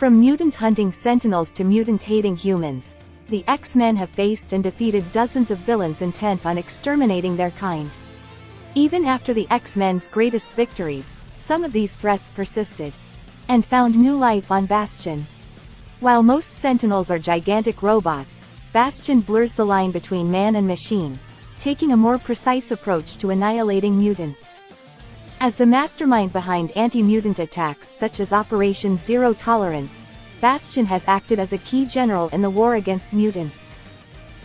From mutant-hunting Sentinels to mutant-hating humans, the X-Men have faced and defeated dozens of villains intent on exterminating their kind. Even after the X-Men's greatest victories, some of these threats persisted, and found new life on Bastion. While most Sentinels are gigantic robots, Bastion blurs the line between man and machine, taking a more precise approach to annihilating mutants. As the mastermind behind anti-mutant attacks such as Operation Zero Tolerance, Bastion has acted as a key general in the war against mutants.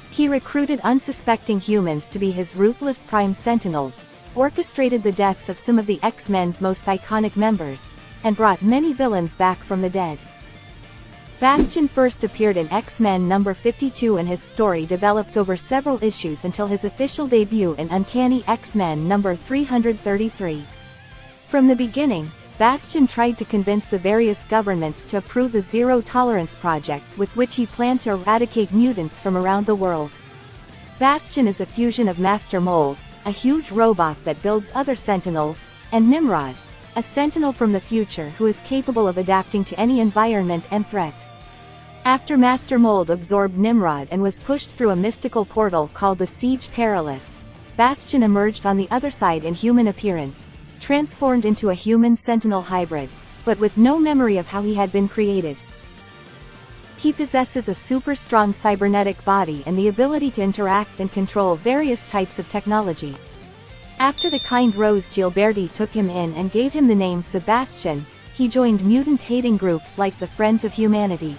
He recruited unsuspecting humans to be his ruthless Prime Sentinels, orchestrated the deaths of some of the X-Men's most iconic members, and brought many villains back from the dead. Bastion first appeared in X-Men number 52 and his story developed over several issues until his official debut in Uncanny X-Men number 333. From the beginning, Bastion tried to convince the various governments to approve the Zero Tolerance project with which he planned to eradicate mutants from around the world. Bastion is a fusion of Master Mold, a huge robot that builds other Sentinels, and Nimrod, a Sentinel from the future who is capable of adapting to any environment and threat. After Master Mold absorbed Nimrod and was pushed through a mystical portal called the Siege Perilous, Bastion emerged on the other side in human appearance, transformed into a human Sentinel hybrid, but with no memory of how he had been created. He possesses a super-strong cybernetic body and the ability to interact and control various types of technology. After the kind Rose Gilberti took him in and gave him the name Sebastian, he joined mutant-hating groups like the Friends of Humanity.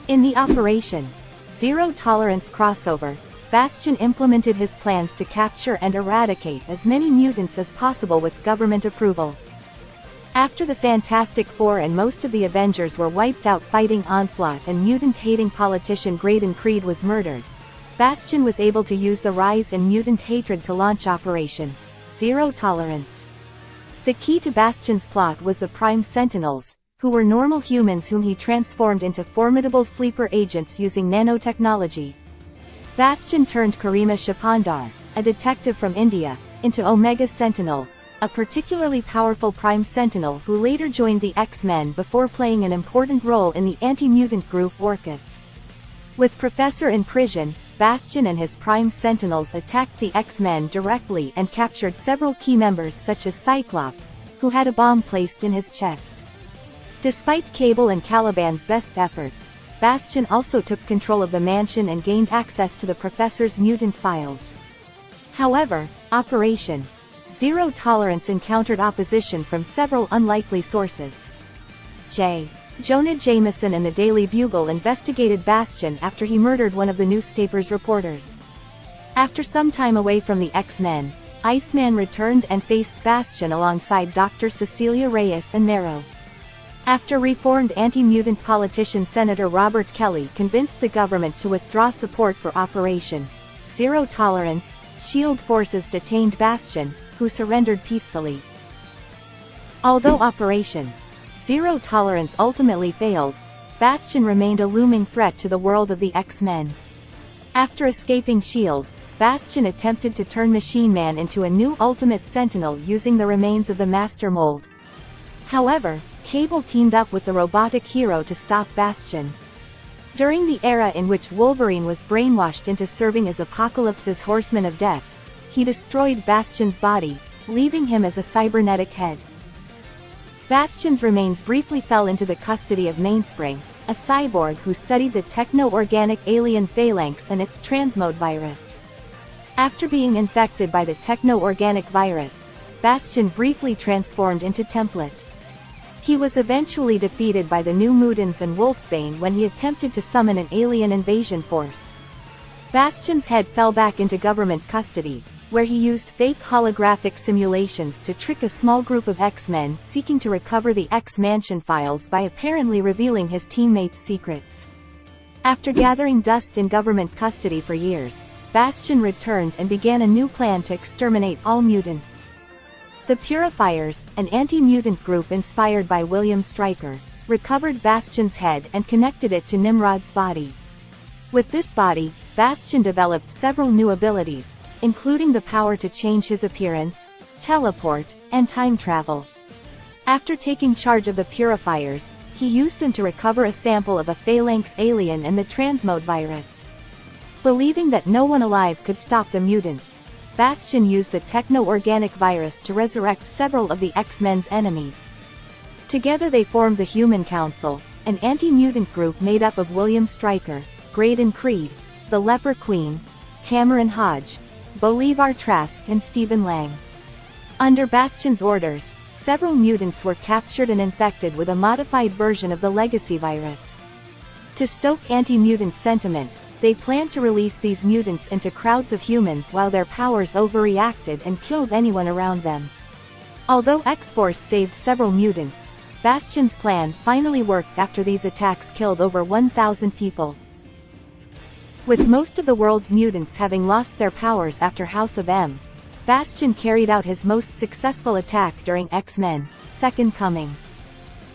In the Operation Zero Tolerance crossover, Bastion implemented his plans to capture and eradicate as many mutants as possible with government approval. After the Fantastic Four and most of the Avengers were wiped out fighting Onslaught and mutant-hating politician Graydon Creed was murdered, Bastion was able to use the rise in mutant hatred to launch Operation Zero Tolerance. The key to Bastion's plot was the Prime Sentinels, who were normal humans whom he transformed into formidable sleeper agents using nanotechnology. Bastion turned Karima Shapandar, a detective from India, into Omega Sentinel, a particularly powerful Prime Sentinel who later joined the X-Men before playing an important role in the anti-mutant group Orcus. With Professor in prison, Bastion and his Prime Sentinels attacked the X-Men directly and captured several key members such as Cyclops, who had a bomb placed in his chest. Despite Cable and Caliban's best efforts, Bastion also took control of the mansion and gained access to the Professor's mutant files. However, Operation Zero Tolerance encountered opposition from several unlikely sources. J. Jonah Jameson and the Daily Bugle investigated Bastion after he murdered one of the newspaper's reporters. After some time away from the X-Men, Iceman returned and faced Bastion alongside Dr. Cecilia Reyes and Marrow. After reformed anti-mutant politician Senator Robert Kelly convinced the government to withdraw support for Operation Zero Tolerance, SHIELD forces detained Bastion, who surrendered peacefully. Although Operation Zero Tolerance ultimately failed, Bastion remained a looming threat to the world of the X-Men. After escaping SHIELD, Bastion attempted to turn Machine Man into a new Ultimate Sentinel using the remains of the Master Mold. However, Cable teamed up with the robotic hero to stop Bastion. During the era in which Wolverine was brainwashed into serving as Apocalypse's Horseman of Death, he destroyed Bastion's body, leaving him as a cybernetic head. Bastion's remains briefly fell into the custody of Mainspring, a cyborg who studied the techno-organic alien phalanx and its transmode virus. After being infected by the techno-organic virus, Bastion briefly transformed into Template. He was eventually defeated by the New Mutants and Wolfsbane when he attempted to summon an alien invasion force. Bastion's head fell back into government custody, where he used fake holographic simulations to trick a small group of X-Men seeking to recover the X-Mansion files by apparently revealing his teammates' secrets. After gathering dust in government custody for years, Bastion returned and began a new plan to exterminate all mutants. The Purifiers, an anti-mutant group inspired by William Stryker, recovered Bastion's head and connected it to Nimrod's body. With this body, Bastion developed several new abilities, including the power to change his appearance, teleport, and time travel. After taking charge of the Purifiers, he used them to recover a sample of a phalanx alien and the transmode virus. Believing that no one alive could stop the mutants, Bastion used the techno-organic virus to resurrect several of the X-Men's enemies. Together they formed the Human Council, an anti-mutant group made up of William Stryker, Graydon Creed, the Leper Queen, Cameron Hodge, Bolivar Trask and Stephen Lang. Under Bastion's orders, several mutants were captured and infected with a modified version of the legacy virus. To stoke anti-mutant sentiment, they planned to release these mutants into crowds of humans while their powers overreacted and killed anyone around them. Although X-Force saved several mutants, Bastion's plan finally worked after these attacks killed over 1,000 people. With most of the world's mutants having lost their powers after House of M, Bastion carried out his most successful attack during X-Men: Second Coming.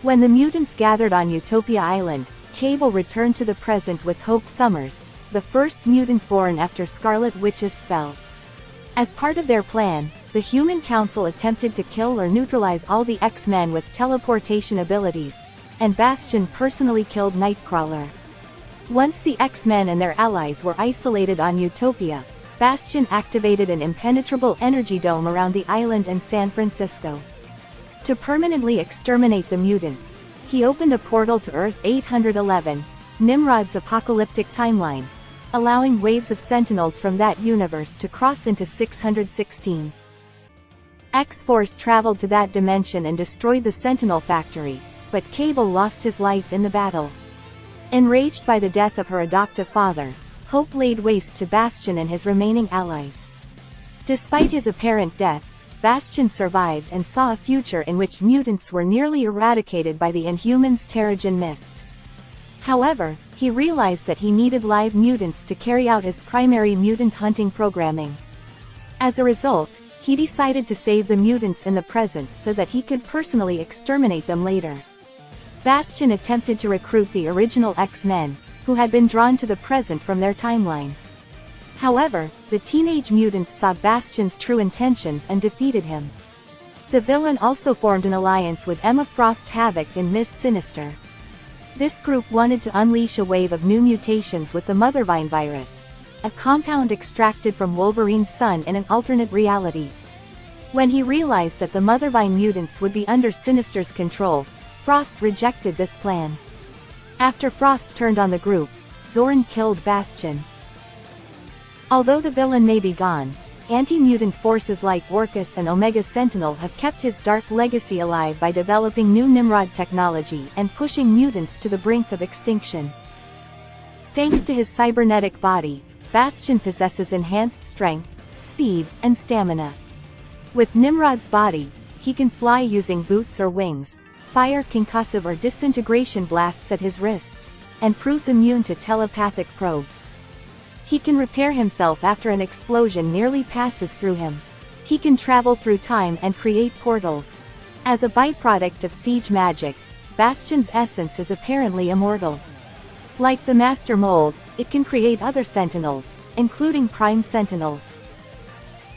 When the mutants gathered on Utopia Island, Cable returned to the present with Hope Summers, the first mutant born after Scarlet Witch's spell. As part of their plan, the Human Council attempted to kill or neutralize all the X-Men with teleportation abilities, and Bastion personally killed Nightcrawler. Once the X-Men and their allies were isolated on Utopia, Bastion activated an impenetrable energy dome around the island and San Francisco. To permanently exterminate the mutants, he opened a portal to Earth 811, Nimrod's apocalyptic timeline, allowing waves of Sentinels from that universe to cross into 616. X-Force traveled to that dimension and destroyed the Sentinel factory, but Cable lost his life in the battle. Enraged by the death of her adoptive father, Hope laid waste to Bastion and his remaining allies. Despite his apparent death, Bastion survived and saw a future in which mutants were nearly eradicated by the Inhumans' Terrigen Mist. However, he realized that he needed live mutants to carry out his primary mutant hunting programming. As a result, he decided to save the mutants in the present so that he could personally exterminate them later. Bastion attempted to recruit the original X-Men, who had been drawn to the present from their timeline. However, the teenage mutants saw Bastion's true intentions and defeated him. The villain also formed an alliance with Emma Frost Havoc and Miss Sinister. This group wanted to unleash a wave of new mutations with the Mothervine virus, a compound extracted from Wolverine's son in an alternate reality. When he realized that the Mothervine mutants would be under Sinister's control, Frost rejected this plan. After Frost turned on the group, Zorn killed Bastion. Although the villain may be gone, anti-mutant forces like Orcus and Omega Sentinel have kept his dark legacy alive by developing new Nimrod technology and pushing mutants to the brink of extinction. Thanks to his cybernetic body, Bastion possesses enhanced strength, speed, and stamina. With Nimrod's body, he can fly using boots or wings, fire concussive or disintegration blasts at his wrists, and proves immune to telepathic probes. He can repair himself after an explosion nearly passes through him. He can travel through time and create portals. As a byproduct of siege magic, Bastion's essence is apparently immortal. Like the Master Mold, it can create other Sentinels, including Prime Sentinels.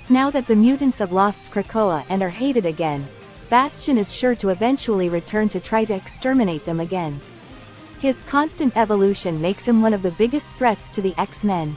Now that the mutants have lost Krakoa and are hated again, Bastion is sure to eventually return to try to exterminate them again. His constant evolution makes him one of the biggest threats to the X-Men.